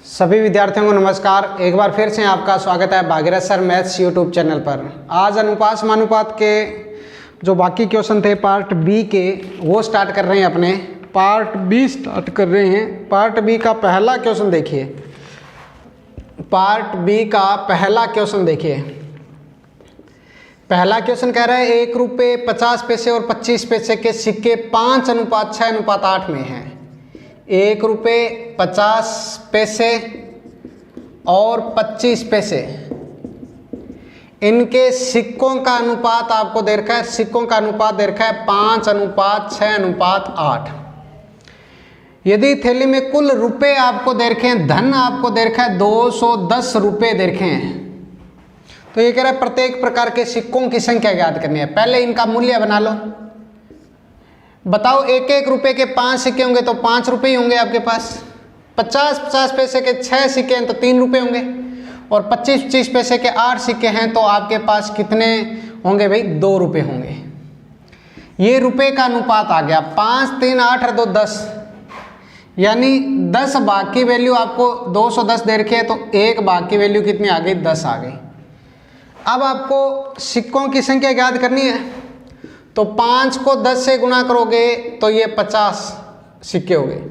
सभी विद्यार्थियों को नमस्कार। एक बार फिर से आपका स्वागत है Bhagirath sir maths YouTube channel पर। आज अनुपात समानुपात के जो बाकी क्वेश्चन थे पार्ट बी के, वो स्टार्ट कर रहे हैं। अपने पार्ट बी स्टार्ट कर रहे हैं। पार्ट बी का पहला क्वेश्चन देखिए। पार्ट बी का पहला क्वेश्चन देखिए। पहला क्वेश्चन कह रहा है 1 रुपये 50 पैसे और 25 पैसे के सिक्के 5:6:8 में हैं। 1 रुपये 50 पैसे और 25 पैसे, इनके सिक्कों का अनुपात आपको दे रखा है। सिक्कों का अनुपात दे रखा है 5:6:8। यदि थैली में कुल रुपए आपको दे रखे हैं, धन आपको दे रखा है 210 रुपये दे रखे हैं, तो ये कह रहा है प्रत्येक प्रकार के सिक्कों की संख्या ज्ञात करनी है। पहले इनका मूल्य बना लो। बताओ, 1-1 रुपये के 5 सिक्के होंगे तो 5 रुपये ही होंगे आपके पास। 50-50 पैसे के 6 सिक्के हैं तो 3 रुपये होंगे, और 25-25 पैसे के 8 सिक्के हैं तो आपके पास कितने होंगे भाई? 2 रुपये होंगे। ये रुपये का अनुपात आ गया। 5, 3, 8 और 2 10, यानी 10 भाग की वैल्यू आपको 210 दे रखी है, तो 1 भाग की वैल्यू कितनी आ गई? 10 आ गई। अब आपको सिक्कों की संख्या ज्ञात करनी है, तो 5 को 10 से गुणा करोगे तो ये 50 सिक्के हो गए।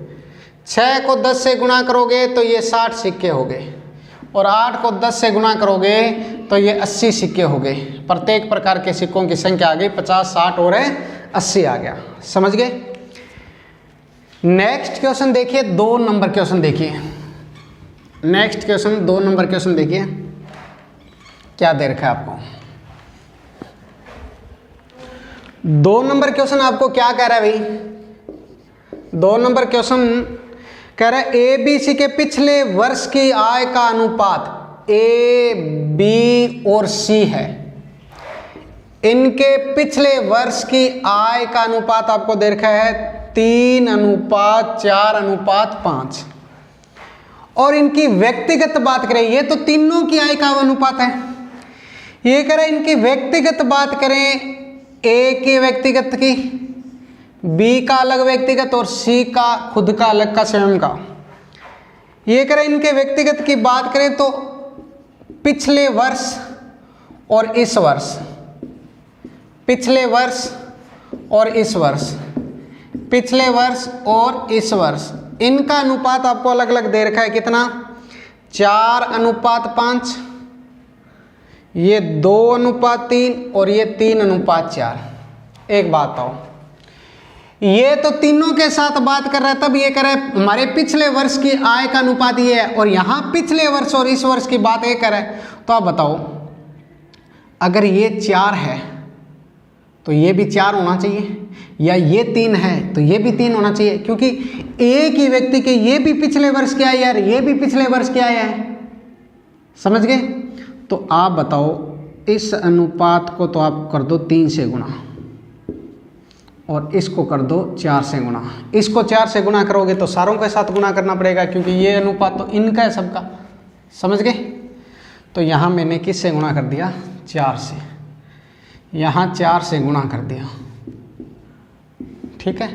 6 को 10 से गुणा करोगे तो ये 60 सिक्के हो गए, और 8 को 10 से गुणा करोगे तो ये 80 सिक्के हो गए। प्रत्येक प्रकार के सिक्कों की संख्या आ गई 50, 60 और 80 आ गया। समझ गए? नेक्स्ट क्वेश्चन देखिए, 2 नंबर क्वेश्चन देखिए। नेक्स्ट क्वेश्चन 2 नंबर क्वेश्चन देखिए, क्या दे रखा है आपको। 2 नंबर क्वेश्चन आपको क्या कह रहा है भाई? 2 नंबर क्वेश्चन कह रहा है ABC के पिछले वर्ष की आय का अनुपात A, B और C है। इनके पिछले वर्ष की आय का अनुपात आपको दे रखा है 3:4:5, और इनकी व्यक्तिगत बात करें, ये तो तीनों की आय का अनुपात है। ये कह रहे हैं इनकी व्यक्तिगत बात करें, ए के व्यक्तिगत की, बी का अलग व्यक्तिगत और सी का खुद का अलग का स्वयं का। ये कह रहे हैं इनके व्यक्तिगत की बात करें तो पिछले वर्ष और इस वर्ष, पिछले वर्ष और इस वर्ष, पिछले वर्ष और इस वर्ष, इनका अनुपात आपको अलग अलग दे रखा है। कितना? 4:5, ये 2:3 और ये 3:4। एक बात आओ, ये तो तीनों के साथ बात कर रहा है, तब ये कर रहा है हमारे पिछले वर्ष की आय का अनुपात ये है, और यहां पिछले वर्ष और इस वर्ष की बात ये कर रहा है। तो आप बताओ, अगर ये 4 है तो ये भी 4 होना चाहिए, या ये 3 है तो ये भी 3 होना चाहिए, क्योंकि एक ही व्यक्ति के ये भी पिछले वर्ष की आय है, ये भी पिछले वर्ष की आय है। समझ गए? तो आप बताओ, इस अनुपात को तो आप कर दो 3 से गुणा, और इसको कर दो 4 से गुणा। इसको 4 से गुणा करोगे तो सारों के साथ गुणा करना पड़ेगा, क्योंकि ये अनुपात तो इनका है सबका। समझ गए? तो यहाँ मैंने किस से गुणा कर दिया? 4 से। यहाँ 4 से गुणा कर दिया, ठीक है।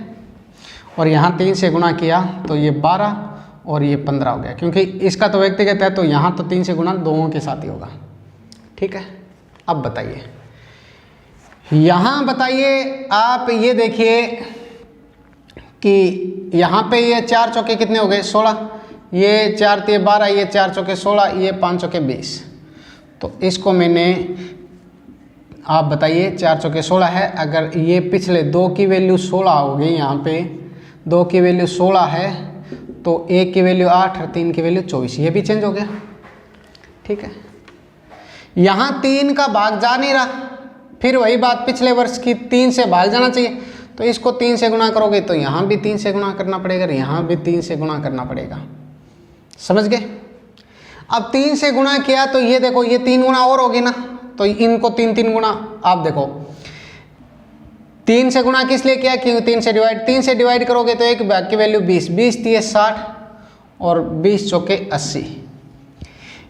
और यहाँ 3 से गुणा किया तो ये 12 और ये 15 हो गया, क्योंकि इसका तो व्यक्तिगत है, तो यहाँ तो 3 से गुणा दोनों के साथ ही होगा, ठीक है। अब बताइए, यहाँ बताइए आप, ये देखिए कि यहाँ पे ये 4 चौके कितने हो गए? 16, ये 4 3 12, ये 4 चौके 16, ये 5 चौके 20। तो इसको मैंने, आप बताइए, 4 चौके 16 है। अगर ये पिछले 2 की वैल्यू 16 हो गई, यहाँ पे 2 की वैल्यू 16 है, तो 1 की वैल्यू 8 और 3 की वैल्यू 24, ये भी चेंज हो गया, ठीक है। यहाँ 3 का भाग जा नहीं रहा, फिर वही बात, पिछले वर्ष की 3 से भाग जाना चाहिए, तो इसको 3 से गुणा करोगे तो यहाँ भी 3 से गुणा करना पड़ेगा, यहाँ भी 3 से गुणा करना पड़ेगा। समझ गए? अब 3 से गुणा किया तो ये देखो, ये 3 गुणा और होगी ना, तो इनको 3 गुणा, आप देखो 3 से गुणा किस लिए किया? क्योंकि 3 से डिवाइड करोगे तो एक भाग की वैल्यू 20, 20 3 60 और 20 चौके 80।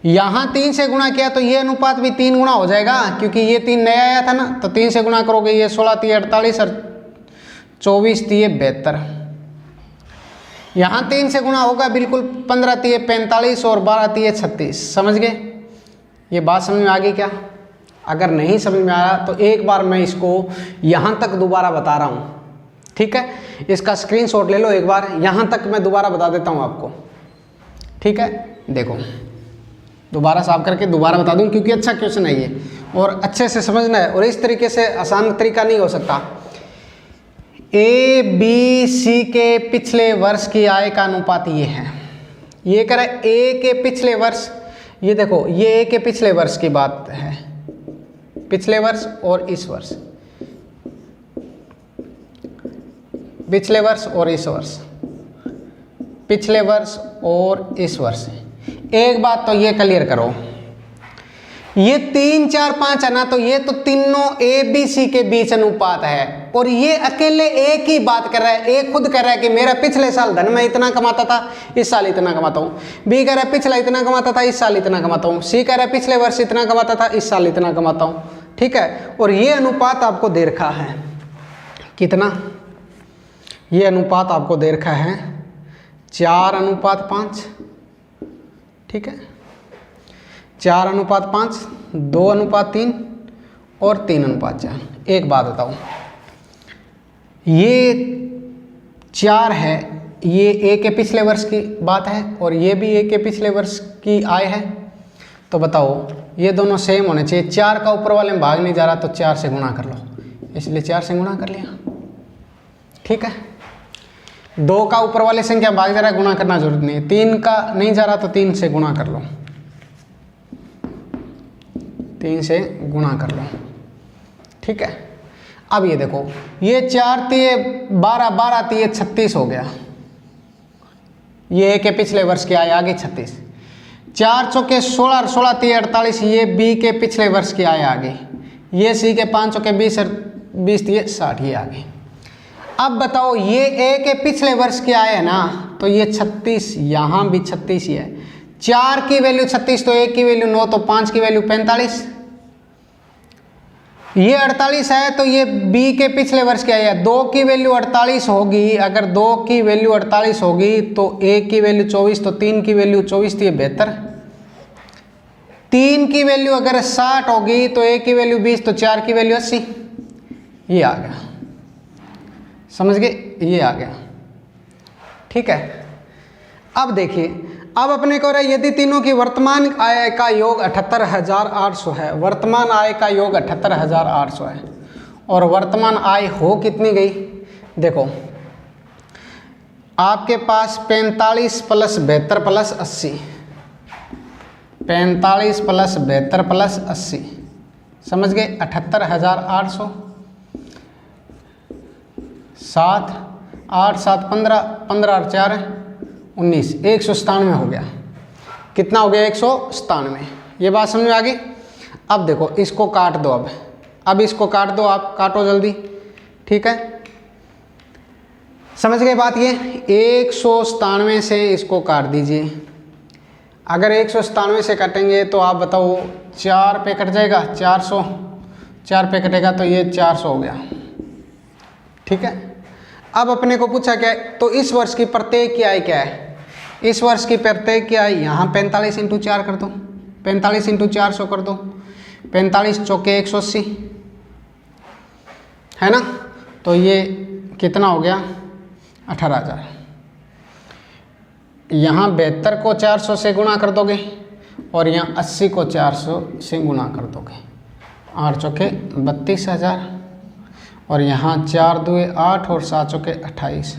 यहाँ 3 से गुणा किया तो ये अनुपात भी 3 गुणा हो जाएगा, क्योंकि ये 3 नया आया था ना, तो 3 से गुणा करोगे, ये 16 3 48 और 24 3 72। यहाँ 3 से गुणा होगा बिल्कुल, 15 तिये 45 और 12 तिये 36। समझ गए? ये बात समझ में आ गई क्या? अगर नहीं समझ में आया तो एक बार मैं इसको यहाँ तक दोबारा बता रहा हूँ, ठीक है? इसका स्क्रीनशॉट ले लो एक बार, यहाँ तक मैं दोबारा बता देता हूँ आपको, ठीक है? देखो दोबारा साफ करके दोबारा बता दूँ, क्योंकि अच्छा क्वेश्चन है ये और अच्छे से समझना है, और इस तरीके से आसान तरीका नहीं हो सकता। ए बी सी के पिछले वर्ष की आय का अनुपात ये है। ये कह रहा है ए के पिछले वर्ष, ये देखो ये ए के पिछले वर्ष की बात है, पिछले वर्ष और इस वर्ष, पिछले वर्ष और इस वर्ष, पिछले वर्ष और इस वर्ष। एक बात तो ये क्लियर करो, ये 3 4 5 है ना, तो ये तो तीनों ए बी सी के बीच अनुपात है, और ये अकेले एक ही बात कर रहा है। ए खुद कह रहा है कि मेरा पिछले साल धन मैं इतना कमाता था, इस साल इतना कमाता हूँ। बी कह रहा है पिछला इतना कमाता था, इस साल इतना कमाता हूँ। सी कह रहा है पिछले वर्ष इतना कमाता था, इस साल इतना कमाता हूँ, ठीक है? और ये अनुपात आपको दे रखा है कितना? ये अनुपात आपको दे रखा है 4:5, ठीक है? 4:5, 2:3 और 3:4। एक बात बताऊं, ये 4 है, ये ए के पिछले वर्ष की बात है और ये भी ए के पिछले वर्ष की आय है, तो बताओ ये दोनों सेम होने चाहिए। 4 का ऊपर वाले में भाग नहीं जा रहा तो 4 से गुणा कर लो, इसलिए 4 से गुणा कर लिया, ठीक है? 2 का ऊपर वाले संख्या भाग जा रहा है, गुणा करना जरूरत नहीं है। 3 का नहीं जा रहा तो 3 से गुणा कर लो, 3 से गुणा कर लो, ठीक है? अब ये देखो, ये 4 तिये 12, 12 तिये 36 हो गया। ये ए के पिछले वर्ष की आय आ गई 36। 4 चौके 16, 16 तिये 48, ये बी के पिछले वर्ष की आय आ गई। ये सी के 5 चौके 20, 20 तिये 60, ये आ गई। अब बताओ ये ए के पिछले वर्ष की आय है ना, तो ये 36, यहाँ भी 36 ही है। 4 की वैल्यू 36, तो 1 की वैल्यू 9, तो 5 की वैल्यू 45। ये 48 है, तो ये बी के पिछले वर्ष की आय है। 2 की वैल्यू 48 होगी, अगर 2 की वैल्यू 48 होगी तो 1 की वैल्यू 24, तो 3 की वैल्यू 24 थी 72। 3 की वैल्यू अगर 60 होगी तो 1 की वैल्यू 20, तो 4 की वैल्यू 80। ये आ गया, समझ गए? ये आ गया, ठीक है? अब देखिए, अब अपने को रहा यदि तीनों की वर्तमान आय का योग 78,800 है, वर्तमान आय का योग 78,800 है, और वर्तमान आय हो कितनी गई? देखो आपके पास 45 + 72 + 80, 45 + 72 + 80, समझ गए? 78,800। 7 8 7 15, 15 और 4 19, 197 हो गया। कितना हो गया? 197। ये बात समझ में आ गई? अब देखो इसको काट दो, अब इसको काट दो, आप काटो जल्दी, ठीक है? समझ गए बात? ये 197 से इसको काट दीजिए। अगर 197 से काटेंगे तो आप बताओ 4 पे कट जाएगा, 400, 4 पे कटेगा तो ये 400 हो गया, ठीक है? अब अपने को पूछा क्या है, तो इस वर्ष की प्रत्येक की आय क्या है? इस वर्ष की प्रत्येक की आय यहाँ 45 × 4 कर दो, 45 × 400 कर दो, 45 चौके 180, है ना? तो ये कितना हो गया? 18,000। यहाँ 72 को 400 से गुणा कर दोगे और यहाँ 80 को 400 से गुणा कर दोगे, 8 चौके 32,000, और यहाँ 4 दूए 8 और 7 चौके 28,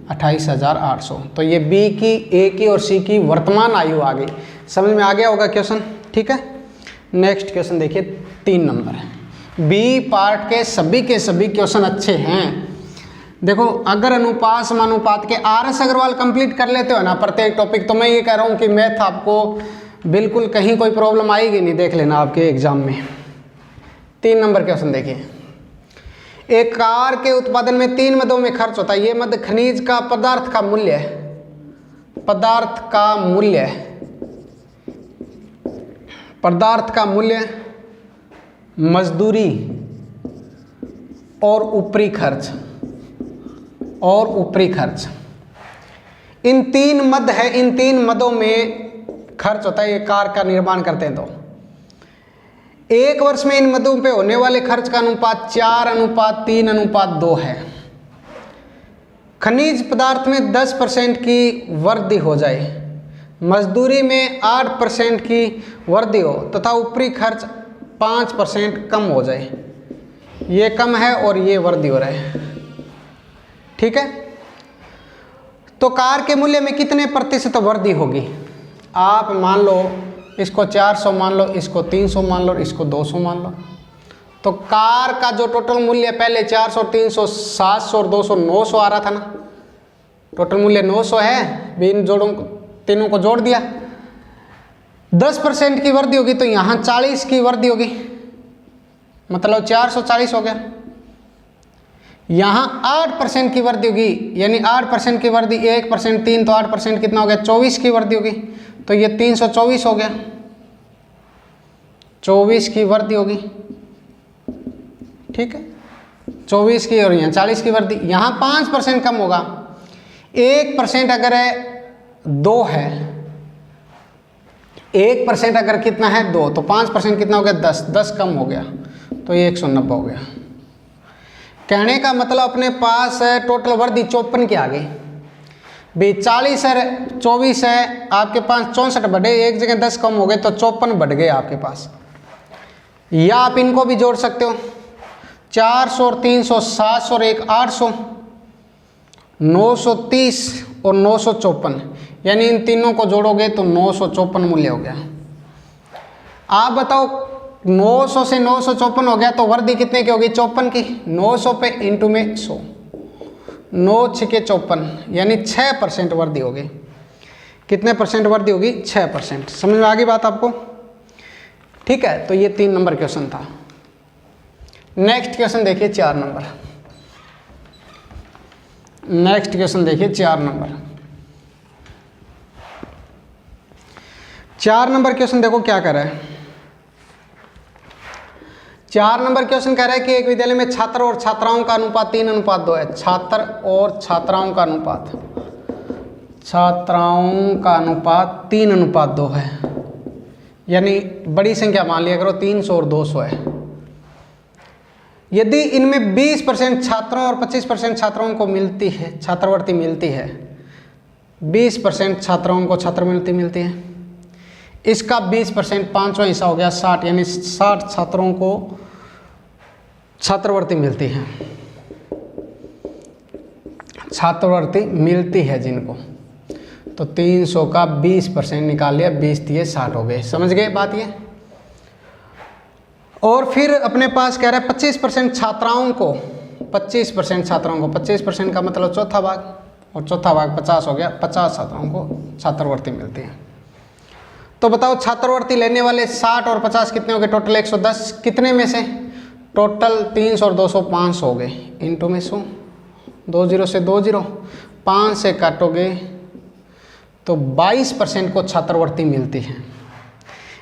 28,800। तो ये बी की, ए की और सी की वर्तमान आयु आ गई। समझ में आ गया होगा क्वेश्चन, ठीक है? नेक्स्ट क्वेश्चन देखिए, 3 नंबर है। बी पार्ट के सभी क्वेश्चन अच्छे हैं। देखो अगर अनुपात समानुपात के RS अग्रवाल कंप्लीट कर लेते हो ना प्रत्येक टॉपिक, तो मैं ये कह रहा हूँ कि मैथ आपको बिल्कुल कहीं कोई प्रॉब्लम आएगी नहीं, देख लेना आपके एग्जाम में। 3 नंबर क्वेश्चन देखिए, एक कार के उत्पादन में 3 मदों में खर्च होता है। ये मद खनिज का पदार्थ का मूल्य है, पदार्थ का मूल्य, पदार्थ का मूल्य, मजदूरी और ऊपरी खर्च, और ऊपरी खर्च। इन 3 मद है, इन 3 मदों में खर्च होता है, ये कार का निर्माण करते हैं। तो 1 वर्ष में इन मदों पे होने वाले खर्च का अनुपात 4:3:2 है। खनिज पदार्थ में 10% की वृद्धि हो जाए, मजदूरी में 8% की वृद्धि हो तथा ऊपरी खर्च 5% कम हो जाए। ये कम है और ये वृद्धि हो रहा है, ठीक है। तो कार के मूल्य में कितने प्रतिशत वृद्धि होगी? आप मान लो इसको 400 मान लो, इसको 300 मान लो, इसको 200 मान लो। तो कार का जो टोटल मूल्य पहले 400, 300, 700 और 200, 900 आ रहा था ना। टोटल मूल्य 900 है, इन जोड़ों तीनों को जोड़ दिया। 10% की वृद्धि होगी तो यहाँ 40 की वृद्धि होगी, मतलब 440 हो गया। यहाँ 8% की वृद्धि होगी, यानी 8% की वृद्धि, 1% 3 तो 8% कितना हो गया? 24 की वृद्धि होगी, तो ये 324 हो गया। 24 की वृद्धि होगी, ठीक है, 24 की और यहाँ 40 की वृद्धि। यहाँ 5% कम होगा, 1% अगर है 2 है, 1% अगर कितना है 2, तो 5% कितना हो गया? 10, 10 कम हो गया, तो ये 190 हो गया। कहने का मतलब अपने पास है टोटल वृद्धि 54 के आगे भी 40 है, 24 है, आपके पास 64 बढ़े, एक जगह 10 कम हो गए तो 54 बढ़ गए आपके पास। या आप इनको भी जोड़ सकते हो, 400 और 300, 700 और 1 800, 930 और 954, यानी इन तीनों को जोड़ोगे तो 954 मूल्य हो गया। आप बताओ 900 से 954 हो गया तो वृद्धि कितने की होगी? 54 की। 900 पे इंटू में 100, 9 6 54, यानी 6% वृद्धि होगी। कितने परसेंट वृद्धि होगी? 6%। समझ में आ गई बात आपको? ठीक है, तो ये 3 नंबर क्वेश्चन था। नेक्स्ट क्वेश्चन देखिए 4 नंबर। नेक्स्ट क्वेश्चन देखिए 4 नंबर। 4 नंबर क्वेश्चन देखो क्या कर रहा है। 4 नंबर क्वेश्चन कह रहा है कि एक विद्यालय में छात्र और छात्राओं का अनुपात 3:2 है। छात्र और छात्राओं का अनुपात, छात्राओं का अनुपात 3:2 है, यानी बड़ी संख्या मान लिया करो 300 और 200 है। यदि इनमें 20% छात्रों और 25% छात्राओं को मिलती है, छात्रवृत्ति मिलती है, 20% छात्राओं को छात्रवृत्ति मिलती है, इसका 20% 5वां हिस्सा हो गया 60, यानी 60 छात्रों को छात्रवृत्ति मिलती है, छात्रवृत्ति मिलती है जिनको, तो 300 का 20% निकाल लिया, 20 दिए 60 हो गए। समझ गए बात ये? और फिर अपने पास कह रहा है 25% छात्राओं को, 25% छात्राओं को, 25% का मतलब चौथा भाग, और चौथा भाग 50 हो गया, 50 छात्राओं को छात्रवृत्ति मिलती है। तो बताओ छात्रवृत्ति लेने वाले 60 और 50 कितने हो गए? टोटल 110। कितने में से? टोटल 300 और 200 500 हो गए, इंटू में 100, 2 0 से 2 0, 5 से काटोगे तो 22% को छात्रवृत्ति मिलती है।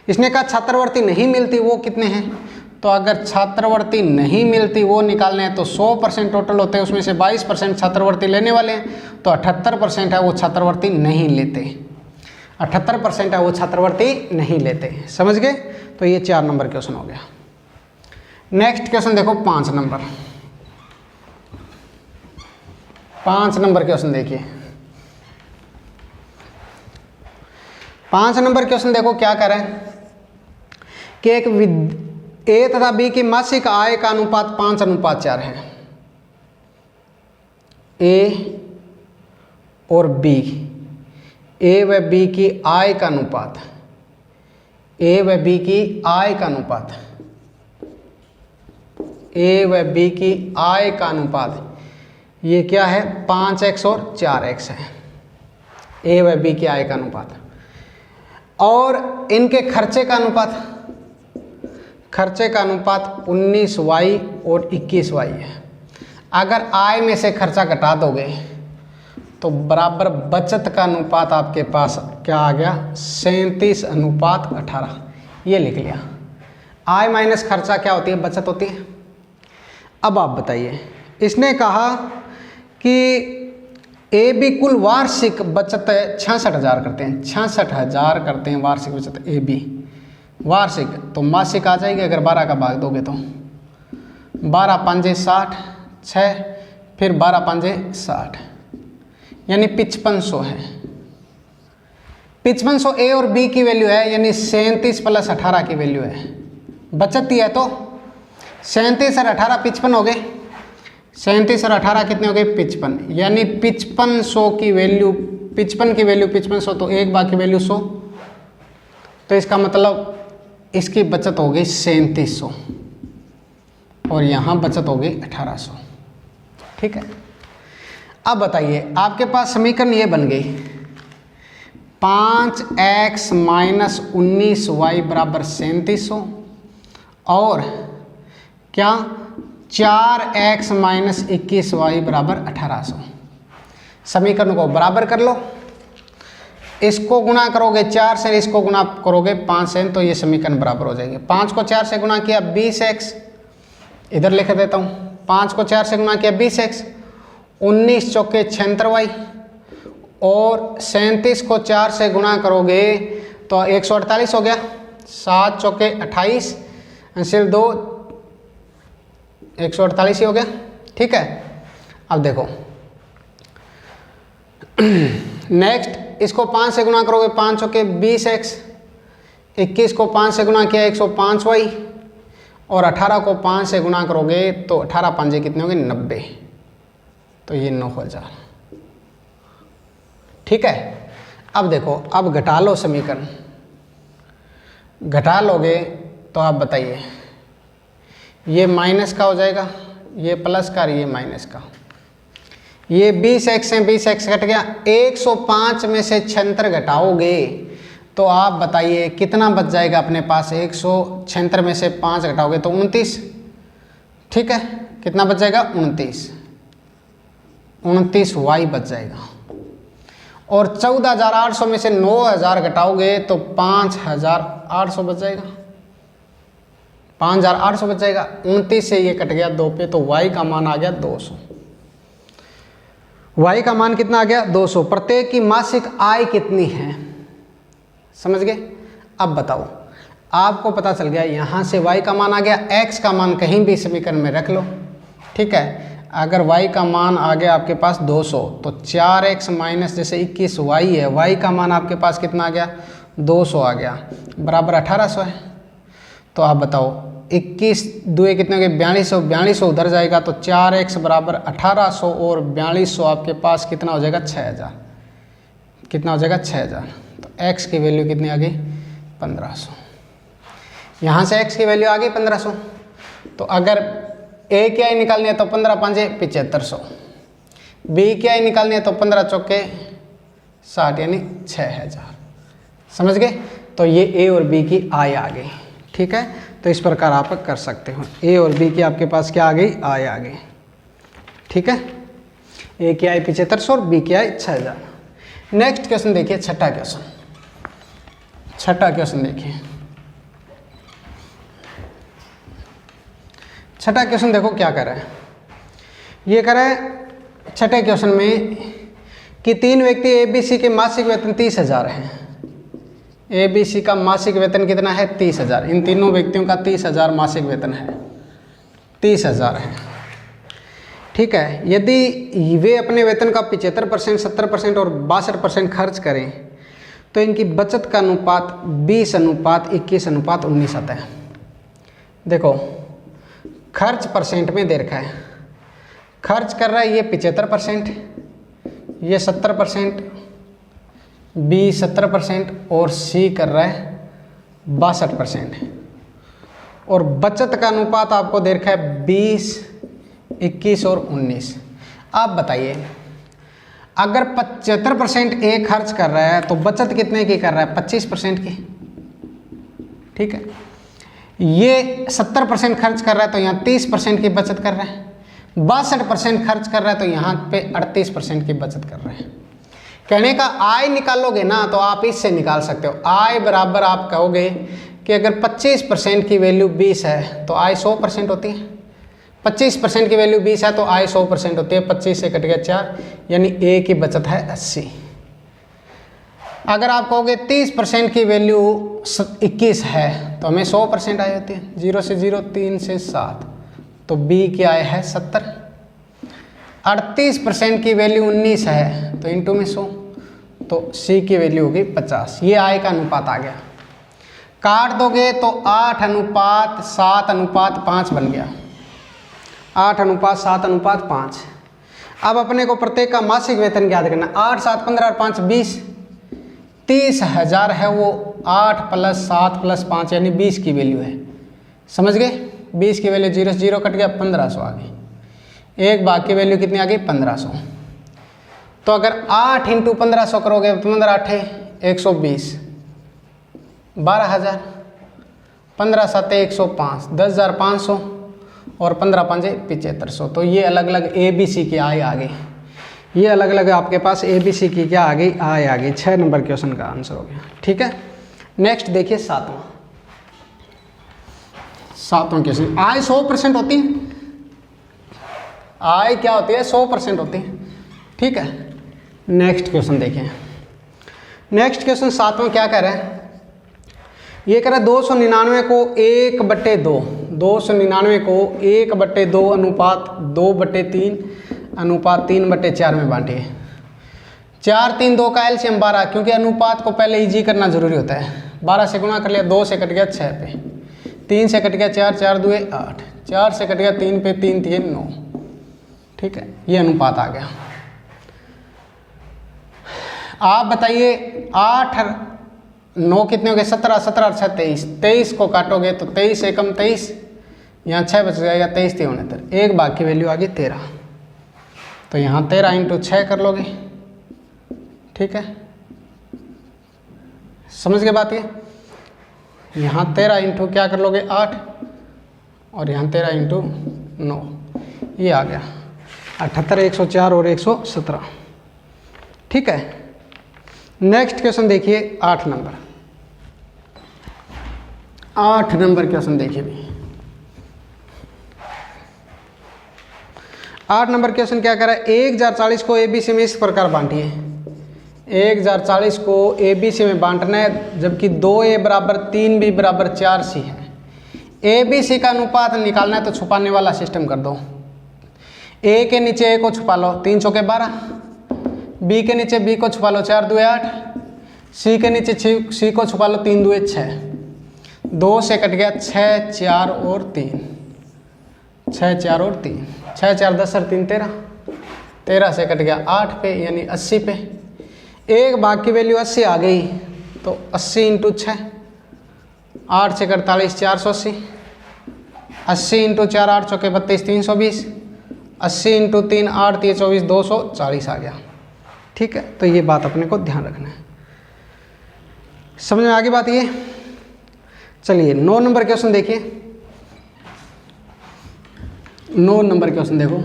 इसने कहा छात्रवृत्ति नहीं मिलती वो कितने हैं? तो अगर छात्रवृत्ति नहीं मिलती वो निकालने हैं तो 100% टोटल होते हैं, उसमें से 22% छात्रवृत्ति लेने वाले हैं, तो 78% है वो छात्रवृत्ति नहीं लेते। 78% है वो छात्रवृत्ति नहीं लेते। समझ गए? तो ये 4 नंबर क्वेश्चन हो गया। नेक्स्ट क्वेश्चन देखो 5 नंबर। 5 नंबर क्वेश्चन देखिए। 5 नंबर क्वेश्चन देखो क्या कर रहे हैं कि एक ए तथा बी की मासिक आय का अनुपात 5:4 है। ए और बी, ए व बी की आय का अनुपात, ए व बी की आय का अनुपात, ए व बी की आय का अनुपात ये क्या है? 5x और 4x है, ए व बी की आय का अनुपात। और इनके खर्चे का अनुपात, खर्चे का अनुपात 19y और 21y है। अगर आय में से खर्चा घटा दोगे तो बराबर बचत का अनुपात आपके पास क्या आ गया? 37:18। ये लिख लिया। आय माइनस खर्चा क्या होती है? बचत होती है। अब आप बताइए, इसने कहा कि ए बी कुल वार्षिक बचत 66,000 करते हैं, 66,000 करते हैं वार्षिक बचत ए बी वार्षिक। तो मासिक आ जाएगी अगर 12 का भाग दोगे तो 12 पंजे 60, 6 फिर 12 पंजे 60 यानी 5500 है। 5500 ए और बी की वैल्यू है, यानी 37 + 18 की वैल्यू है। बचत ही है तो 37 और 18 55 हो गए। 37 और 18 कितने हो गए 55, यानी 5500 की वैल्यू 55 की वैल्यू 5500 तो एक बाकी वैल्यू 100, तो इसका मतलब इसकी बचत हो गई 3700 और यहाँ बचत हो गई 1800। ठीक है, अब बताइए आपके पास समीकरण ये बन गई 5x - 19y = 3700 और क्या 4x - 21y = 1800। समीकरण को बराबर कर लो, इसको गुणा करोगे 4 से, इसको गुणा करोगे 5 से, तो ये समीकरण बराबर हो जाएंगे। 5 को 4 से गुणा किया 20x, इधर लिख देता हूँ, 5 को 4 से गुणा किया 20x, 19 चौके 76y और 37 को 4 से गुणा करोगे तो 148 हो गया, 7 चौके 28 अंशिल 2 148 ही हो गया। ठीक है, अब देखो नेक्स्ट इसको 5 से गुणा करोगे 5 चौके 20x, 21 को 5 से गुणा किया 105y और 18 को 5 से गुणा करोगे तो 18 पंजे कितने होंगे 90, तो ये 9000। ठीक है, अब देखो अब घटा लो समीकरण, घटा लोगे तो आप बताइए ये माइनस का हो जाएगा, ये प्लस का, ये माइनस का। ये 20x से 20x घट गया, 105 में से 76 घटाओगे तो आप बताइए कितना बच जाएगा अपने पास। 176 में से 5 घटाओगे तो 29। ठीक है, कितना बच जाएगा 29 y बच जाएगा। और 14,800 में से 9,000 घटाओगे तो 5,800 बच जाएगा, 5,800 बच जाएगा। 29 से ये कट गया 2 पे, तो y का मान आ गया 200। y का मान कितना आ गया 200। प्रत्येक की मासिक आय कितनी है, समझ गए। अब बताओ, आपको पता चल गया यहाँ से y का मान आ गया, x का मान कहीं भी समीकरण में रख लो। ठीक है, अगर y का मान आ गया आपके पास 200 तो 4x - जैसे 21y है, y का मान आपके पास कितना आ गया 200 आ गया, बराबर 1800 है। तो आप बताओ 21 दुए कितने हो गए 4200, 4200 उधर जाएगा तो 4x = 1800 और 4200 आपके पास कितना हो जाएगा 6000। कितना हो जाएगा 6000। तो x की वैल्यू कितनी आ गई 1500। यहाँ से x की वैल्यू आ गई 1500। तो अगर a की आई निकालनी है तो 15 पंजे 7500, b की आई निकालनी है तो 15 चौके 60 यानी 6000। समझ गए। तो ये a और b की आय आ गई। ठीक है, तो इस प्रकार आप कर सकते हो। a और b की आपके पास क्या आ गई आय आ गई। ठीक है, a की आय 7500 और b की आय 6000। नेक्स्ट क्वेश्चन देखिए, छठा क्वेश्चन। छठा क्वेश्चन देखिए, छठा क्वेश्चन देखो क्या कर रहा है। ये कर रहा है छठे क्वेश्चन में कि 3 व्यक्ति ABC के मासिक वेतन 30,000 हैं। ABC का मासिक वेतन कितना है 30,000। इन तीनों व्यक्तियों का 30,000 मासिक वेतन है, 30,000 है। ठीक है, यदि वे अपने वेतन का 75%, 70% और 62% खर्च करें तो इनकी बचत का अनुपात 20:21:19 आता है। देखो खर्च परसेंट में दे रखा है, खर्च कर रहा है ये 75%, ये 70%, B 70% और C कर रहा है 62%। और बचत का अनुपात आपको दे रखा है 20, 21 और 19। आप बताइए अगर 75% ए खर्च कर रहा है तो बचत कितने की कर रहा है 25% की। ठीक है, ये 70% खर्च कर रहा है तो यहाँ 30% की बचत कर रहा है, 62% खर्च कर रहा है तो यहाँ पे 38% की बचत कर रहा है। कहने का आय निकालोगे ना तो आप इससे निकाल सकते हो। आय बराबर आप कहोगे कि अगर 25% की वैल्यू 20 है तो आय 100% होती है। 25% की वैल्यू 20 है तो आय 100% होती है। 25 से कट गया 4, यानी ए की बचत है 80। अगर आप कहोगे 30% की वैल्यू 21 है तो हमें 100% आय होती है। 0 से 0, 3 से 7, तो बी की आय है 70। 38% की वैल्यू 19 है तो इंटू में 100, तो सी की वैल्यू होगी 50। ये आय का अनुपात आ गया। काट दोगे तो 8:7:5 बन गया। 8:7:5। अब अपने को प्रत्येक का मासिक वेतन ज्ञात करना। 8, 7, 15 और 5 20, 30,000 है वो। 8 + 7 + 5 यानी 20 की वैल्यू है। समझ गए? 20 की वैल्यू 0 से 0 कट गया, 1500 आ गई। एक भाग की वैल्यू कितनी आ गई? 1500। तो अगर 8 × 1500 करोगे तो 15 8 120, 12,000, 15 7 105, 10,500 और 15 5 7500। तो ये अलग अलग ए बी सी की आय आ गई। ये अलग अलग आपके पास ए बी सी की क्या आ गई? आय आ गई। 6 नंबर क्वेश्चन का आंसर हो गया। ठीक है, नेक्स्ट देखिए 7वां क्वेश्चन। आय 100% होती है। आय क्या होती है? 100% होती है। ठीक है, नेक्स्ट क्वेश्चन देखिए। नेक्स्ट क्वेश्चन 7वां क्या कह रहा है? ये कह रहा है 299 को 1/2, 299 को 1/2 अनुपात 2/3 अनुपात 3/4 में बांटिए। 4, 3, 2 का एलसीएम 12, क्योंकि अनुपात को पहले इजी करना जरूरी होता है। 12 से गुणा कर लिया, 2 से कट गया 6 पे, 3 से कट गया 4, 4 2 8, 4 से कट गया 3 पे, 3 3 9। ठीक है, ये अनुपात आ गया। आप बताइए 8 9 कितने हो गए? 17, 17 और 6 23। 23 को काटोगे तो 23 एकम 23, यहाँ 6 बच जाएगा, 23 3 69। एक भाग की वैल्यू आ गई 13, तो यहाँ 13 × 6 कर लोगे। ठीक है, समझ गए बात? ये यहाँ 13 × क्या कर लोगे? 8, और यहाँ 13 × 9, ये आ गया 78, 104 और 117। ठीक है, नेक्स्ट क्वेश्चन देखिए 8 नंबर। 8 नंबर क्वेश्चन देखिए भी। 8 नंबर क्वेश्चन क्या कर रहा है? 1040 को एबीसी में इस प्रकार बांटिए। 1040 को एबीसी में बांटना है, जबकि 2a = 3b = 4c है। एबीसी का अनुपात निकालना है तो छुपाने वाला सिस्टम कर दो। ए के नीचे ए को छुपा लो, 3 चौके 12, बी के नीचे बी को छुपा लो, 4 2 8, सी के नीचे सी को छुपा लो, 3 2 6। 2 से कट गया 6 4 और 3, 6 4 और 3, 6 4 10 और 3 13, 13 से कट गया 8 पे, यानी 80 पे। एक भाग की वैल्यू 80 आ गई, तो 80 × 6, 8 से 48 480, 80 × 4 8 चौके 32 320, 80 × 3 8 3 24 240 आ गया। ठीक है, तो ये बात अपने को ध्यान रखना है। समझ में आ गई बात? ये चलिए 9 नंबर क्वेश्चन देखिए। 9 नंबर क्वेश्चन देखो।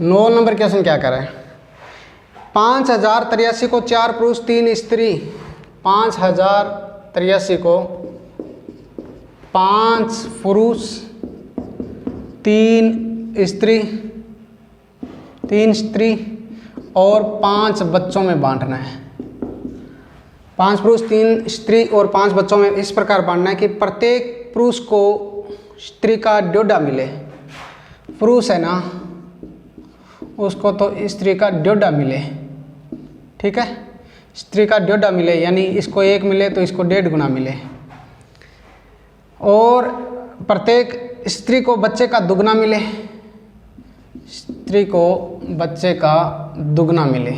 9 नंबर क्वेश्चन क्या कर रहा है? 5083 को 4 पुरुष 3 स्त्री, 5083 को 5 पुरुष 3 स्त्री और 5 बच्चों में बांटना है। 5 पुरुष 3 स्त्री और 5 बच्चों में इस प्रकार बांटना है कि प्रत्येक पुरुष को स्त्री का ड्योढ़ा मिले। पुरुष है ना, उसको तो स्त्री का ड्योढ़ा मिले। ठीक है, स्त्री का ड्योढ़ा मिले, यानी इसको 1 मिले तो इसको 1.5 गुना मिले। और प्रत्येक स्त्री को बच्चे का दुगना मिले, स्त्री को बच्चे का दुगना मिले।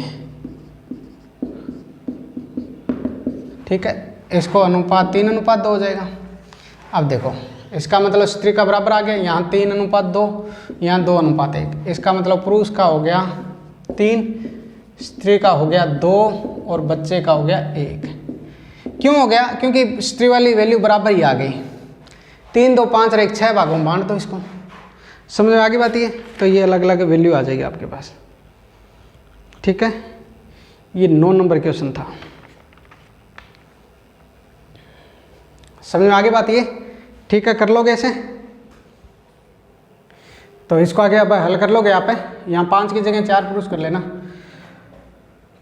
ठीक है, इसको अनुपात 3:2 हो जाएगा। अब देखो, इसका मतलब स्त्री का बराबर आ गया, यहाँ 3:2, यहाँ 2:1। इसका मतलब पुरुष का हो गया 3, स्त्री का हो गया 2 और बच्चे का हो गया 1। क्यों हो गया? क्योंकि स्त्री वाली वैल्यू बराबर ही आ गई। 3 2 5 और 1 6 भागों में बांट दो इसको। समझ में आ गई बात? ये तो ये अलग अलग वैल्यू आ जाएगी आपके पास। ठीक है, ये 9 नंबर क्वेश्चन था। समझ में आ गई बात? ये ठीक। ठीक है, कर लोगे ऐसे? तो इसको आगे अब हल कर लोगे आप, यहाँ 5 की जगह 4 पुरुष कर लेना।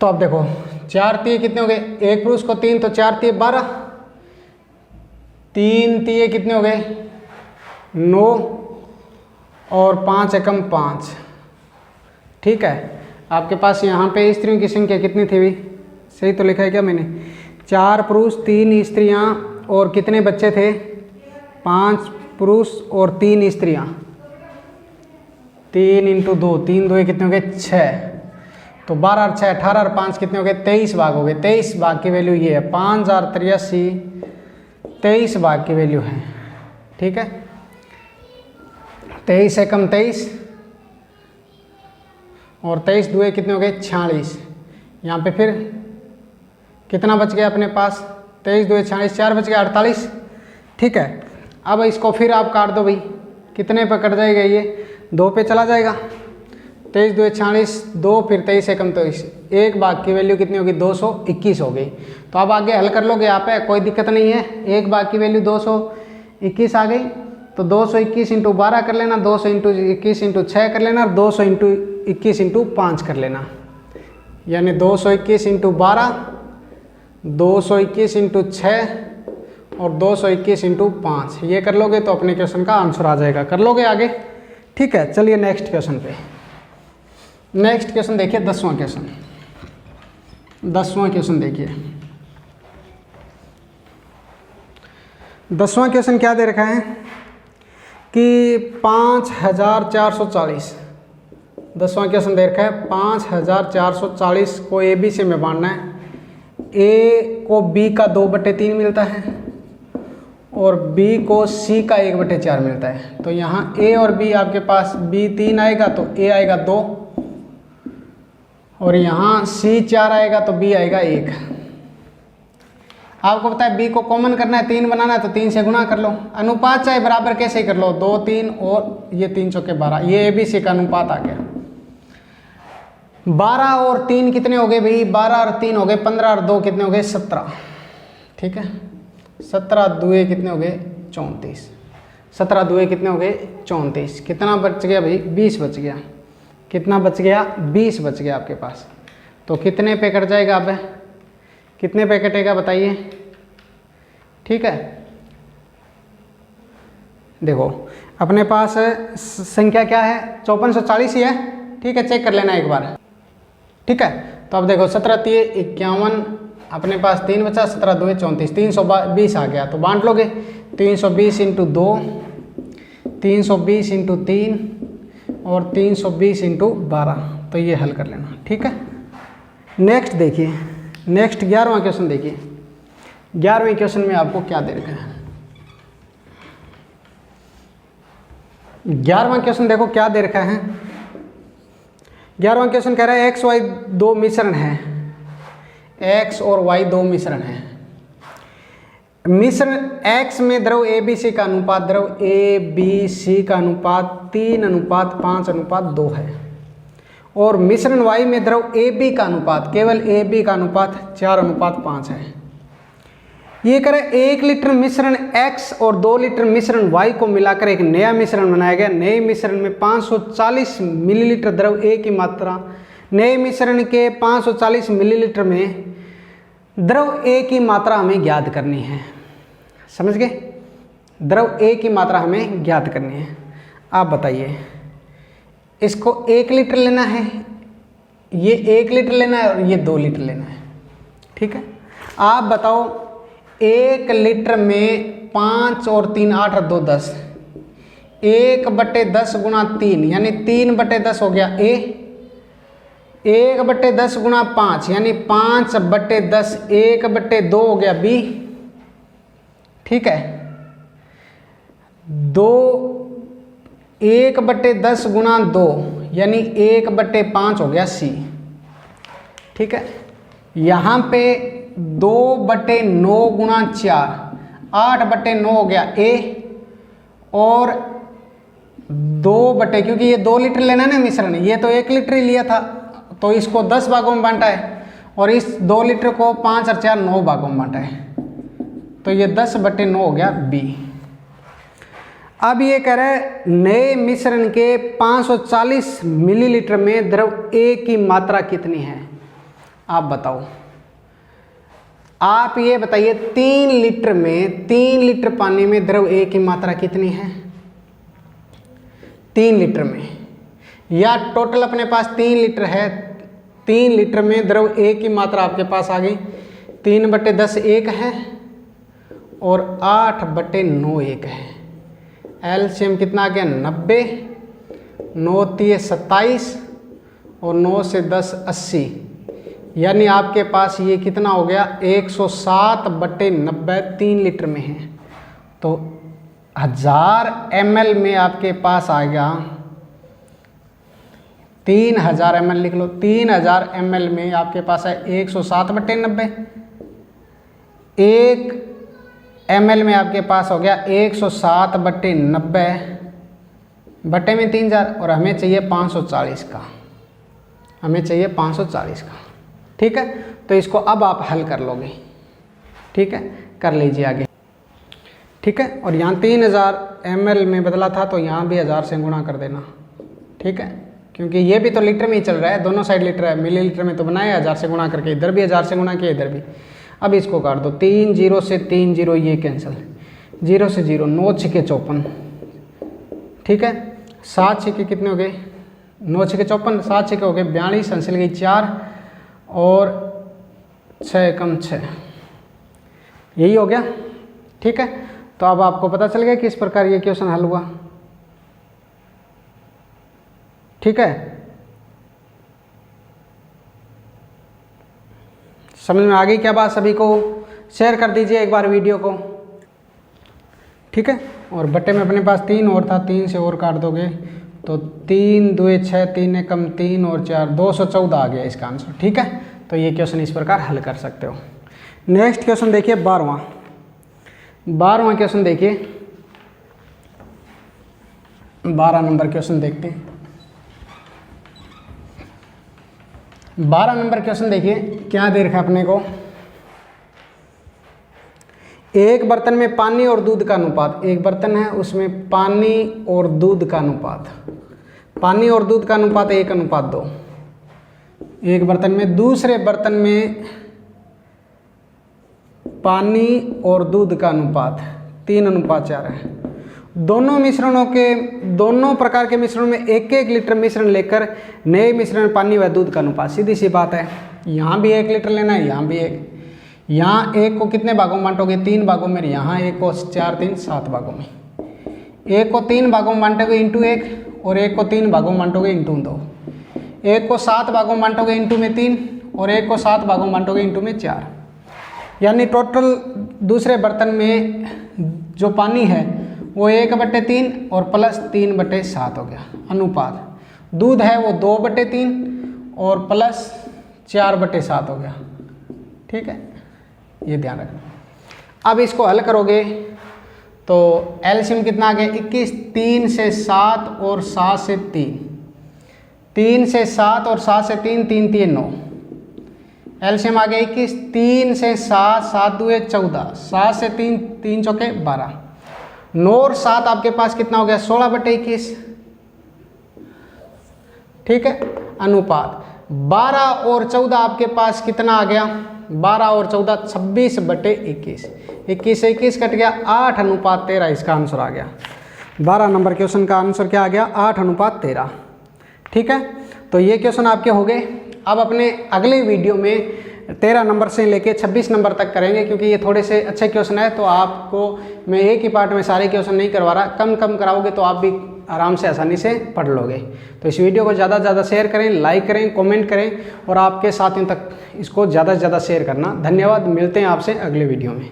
तो अब देखो 4 तिये कितने हो गए, एक पुरुष को 3, तो 4 तिये 12, 3 तिये कितने हो गए 9, और 5 एकम 5। ठीक है, आपके पास यहाँ पे स्त्रियों की संख्या कितनी थी भाई, सही तो लिखा है क्या मैंने? 4 पुरुष 3 स्त्रियाँ और कितने बच्चे थे? 5 पुरुष और 3 स्त्रियाँ। 3 × 2, 3 2 कितने हो गए 6, तो 12 और 6 18 और 5 कितने हो गए 23 भाग हो गए। 23 भाग की वैल्यू ये है 5083, 23 भाग की वैल्यू है। ठीक है, 23 एकम 23 और 23 2 कितने हो गए 46। यहाँ पे फिर कितना बच गया अपने पास? 23 2 46, 4 बच गया 48। ठीक है, अब इसको फिर आप काट दो भाई, कितने पे कट जाएगा ये? 2 पे चला जाएगा। 23 2 46, 2 फिर 23 एकम 23, एक भाग की वैल्यू कितनी होगी 221 हो गई। तो अब आगे हल कर लोगे आप, कोई दिक्कत नहीं है। एक भाग की वैल्यू 221 आ गई, तो 221 × 12 कर लेना, 200 × 21 × 6 कर लेना, और 200 × 21 × 5 कर लेना। यानी 221 × 12, 221 × 6 और 221 × 5, ये कर लोगे तो अपने क्वेश्चन का आंसर आ जाएगा। कर लोगे आगे? ठीक है, चलिए नेक्स्ट क्वेश्चन पे। नेक्स्ट क्वेश्चन देखिए, 10वां क्वेश्चन। 10वां क्वेश्चन देखिए, 10वां क्वेश्चन क्या दे रखा है कि 5440। 10वां क्वेश्चन दे रखा है 5440 को ABC में बांटना है। A को B का 2/3 मिलता है और B को C का 1/4 मिलता है। तो यहाँ A और B आपके पास, B 3 आएगा तो A आएगा 2, और यहाँ C 4 आएगा तो B आएगा 1। आपको पता है B को कॉमन करना है, 3 बनाना है, तो 3 से गुना कर लो। अनुपात चाहे बराबर कैसे कर लो, 2 3 और ये 3 चौके 12, ये ABC का अनुपात आ गया। 12 और 3 कितने हो गए भाई? 12 और 3 हो गए 15, और 2 कितने हो गए 17। ठीक है, 17 2 कितने हो गए 34। 17 2 कितने हो गए 34। कितना बच गया भाई? 20 बच गया। कितना बच गया? 20 बच गया आपके पास। तो कितने पे कट जाएगा? अब कितने पे कटेगा बताइए? ठीक है, देखो अपने पास संख्या क्या है? 5440 ही है। ठीक है, चेक कर लेना एक बार। ठीक है, तो अब देखो 17 3 51, अपने पास 3 बचा, 17 2 34, 320 आ गया। तो बांट लोगे 320 × 2, 320 × 3 और 320 × 12, तो ये हल कर लेना। ठीक है, नेक्स्ट देखिए, नेक्स्ट 11वां क्वेश्चन देखिए। 11वें क्वेश्चन में आपको क्या दे रखा है? 11वां क्वेश्चन देखो क्या दे रखा है। 11वां क्वेश्चन कह रहा है x y 2 मिश्रण है, x और y 2 मिश्रण है। मिश्रण x में द्रव ABC का अनुपात, द्रव ABC का अनुपात 3:5:2 है, और मिश्रण y में द्रव AB का अनुपात, केवल AB का अनुपात 4:5 है। ये करे 1 लीटर मिश्रण X और 2 लीटर मिश्रण Y को मिलाकर एक नया मिश्रण बनाया गया। नए मिश्रण में 540 मिलीलीटर द्रव A की मात्रा, नए मिश्रण के 540 मिलीलीटर में द्रव A की मात्रा हमें ज्ञात करनी है। समझ गए? द्रव A की मात्रा हमें ज्ञात करनी है। आप बताइए, इसको 1 लीटर लेना है, ये 1 लीटर लेना है और ये 2 लीटर लेना है। ठीक है, आप बताओ 1 लीटर में 5 और 3 8 और 2 10, 1/10 गुणा 3 यानी 3/10 हो गया A, 1/10 गुणा 5 यानी 5/10, 1/2 हो गया B। ठीक है, 1/10 गुणा 2 यानी 1/5 हो गया C। ठीक है, यहाँ पे 2/9 गुणा 4, 8/9 हो गया A, और 2 क्योंकि ये 2 लीटर लेना है ना मिश्रण, ये तो 1 लीटर ही लिया था, तो इसको 10 भागों में बांटा है, और इस 2 लीटर को 5 और 4 9 भागों में बांटा है, तो ये 10/9 हो गया B। अब ये कह रहा है नए मिश्रण के 540 मिलीलीटर में द्रव A की मात्रा कितनी है। आप बताओ, आप ये बताइए 3 लीटर पानी में द्रव A की मात्रा कितनी है। 3 लीटर में, या टोटल अपने पास 3 लीटर है, 3 लीटर में द्रव A की मात्रा आपके पास आ गई 3/10 1 है और 8/9 1 है। एलसीएम कितना आ गया 90, 9 3 27 और 9 से 10 80, यानी आपके पास ये कितना हो गया 107/90 3 लीटर में है। तो 1000 ml में आपके पास आ गया 3000 ml, लिख लो 3000 ml में आपके पास है 107/90, 1 ml में आपके पास हो गया 107/90 बटे में 3000 और हमें चाहिए 540 का, हमें चाहिए 540 का। ठीक है, तो इसको अब आप हल कर लोगे। ठीक है, कर लीजिए आगे। ठीक है, और यहाँ 3000 ml में बदला था तो यहाँ भी 1000 से गुणा कर देना। ठीक है, क्योंकि ये भी तो लीटर में ही चल रहा है, दोनों साइड लीटर है, मिलीलीटर में तो बनाया 1000 से गुणा करके, इधर भी 1000 से गुणा किया, इधर भी। अब इसको काट दो, 3 0 से 3 0 ये कैंसिल, 0 से 0, 9 6 54। ठीक है, 7 6 कितने हो गए 9 6 54, 7 6 हो गए 42, अंसिल गई 4 और 6 कम 6, यही हो गया। ठीक है, तो अब आपको पता चल गया किस प्रकार ये क्वेश्चन हल हुआ। ठीक है, समझ में आ गई क्या बात सभी को। शेयर कर दीजिए एक बार वीडियो को। ठीक है, और बट्टे में अपने पास 3 और था, 3 से और काट दोगे तो 3 2 6 3 कम 3 और 4 214 आ गया इसका आंसर। ठीक है, तो ये क्वेश्चन इस प्रकार हल कर सकते हो। नेक्स्ट क्वेश्चन देखिए 12वां क्वेश्चन देखिए, 12 नंबर क्वेश्चन देखते हैं। 12 नंबर क्वेश्चन देखिए क्या दे रखा है अपने को। एक बर्तन में पानी और दूध का अनुपात, एक बर्तन है उसमें पानी और दूध का अनुपात, पानी और दूध का अनुपात 1:2। एक बर्तन में, दूसरे बर्तन में पानी और दूध का अनुपात 3:4 है। दोनों मिश्रणों के, दोनों प्रकार के मिश्रण में 1-1 लीटर मिश्रण लेकर नए मिश्रण में पानी व दूध का अनुपात, सीधी सी बात है। यहाँ भी 1 लीटर लेना है, यहाँ भी 1, यहाँ 1 को कितने भागों में बांटोगे 3 भागों में, यहाँ 1 को 4 3 7 भागों में। 1 को 3 भागों में बांटोगे इंटू 1 और 1 को 3 भागों में बांटोगे इंटू 2। 1 को 7 भागों में बांटोगे इंटू में 3 और 1 को 7 भागों में बांटोगे इंटू में 4, यानी टोटल दूसरे बर्तन में जो पानी है वो 1/3 और प्लस 3/7 हो गया अनुपात। दूध है वो 2/3 और प्लस 4/7 हो गया। ठीक है, ये ध्यान रखना। अब इसको हल करोगे तो एलसीएम कितना आ गया 21, 3 से 7 और 7 से 3, 3 से 7 और 7 से 3, 3 3 9, एलसीएम आ गया 21, 3 से 7 7 2 14, 7 से 3 3 चौके 12, 9 और 7 आपके पास कितना हो गया 16/21। ठीक है, अनुपात 12 और 14 आपके पास कितना आ गया 12 और 14 26/21, 21 से 21 कट गया 8:13 इसका आंसर आ गया। 12 नंबर क्वेश्चन का आंसर क्या आ गया 8:13। ठीक है, तो ये क्वेश्चन आपके हो गए। अब अपने अगले वीडियो में 13 नंबर से लेके 26 नंबर तक करेंगे, क्योंकि ये थोड़े से अच्छे क्वेश्चन है, तो आपको मैं एक ही पार्ट में सारे क्वेश्चन नहीं करवा रहा, कम कम कराओगे तो आप भी आराम से आसानी से पढ़ लोगे। तो इस वीडियो को ज़्यादा से ज़्यादा शेयर करें, लाइक करें, कमेंट करें और आपके साथियों तक इसको ज़्यादा से ज़्यादा शेयर करना। धन्यवाद, मिलते हैं आपसे अगले वीडियो में।